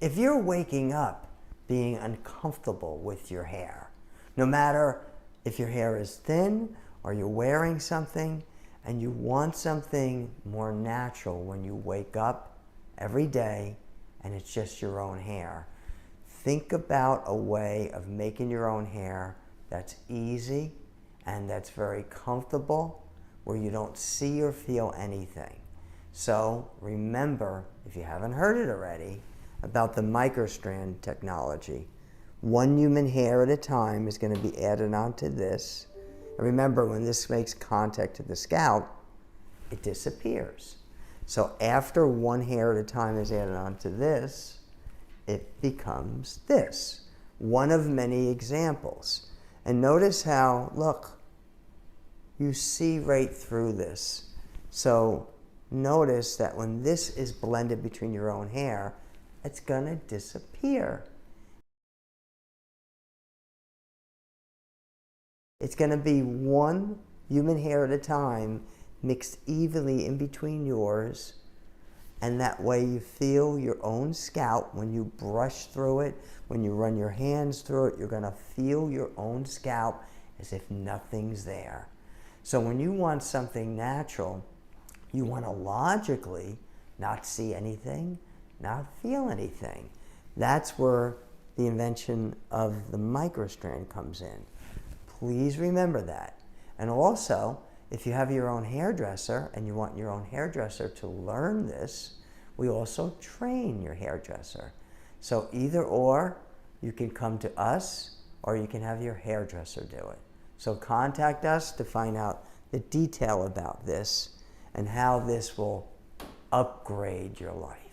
If you're waking up being uncomfortable with your hair, no matter if your hair is thin or you're wearing something and you want something more natural when you wake up every day and it's just your own hair, think about a way of making your own hair that's easy and that's very comfortable, where you don't see or feel anything. So remember, if you haven't heard it already, about the microstrand technology. One human hair at a time is going to be added onto this. And remember, when this makes contact to the scalp, it disappears. So after one hair at a time is added onto this, it becomes this. One of many examples. And notice how, look, you see right through this. So notice that when this is blended between your own hair, it's going to disappear. It's going to be one human hair at a time mixed evenly in between yours, and that way you feel your own scalp. When you brush through it, when you run your hands through it, you're going to feel your own scalp as if nothing's there. So when you want something natural, you want to logically not see anything, not feel anything. That's where the invention of the microstrand comes in. Please remember that. And also, if you have your own hairdresser and you want your own hairdresser to learn this, we also train your hairdresser. So either or, you can come to us or you can have your hairdresser do it. So contact us to find out the detail about this and how this will upgrade your life.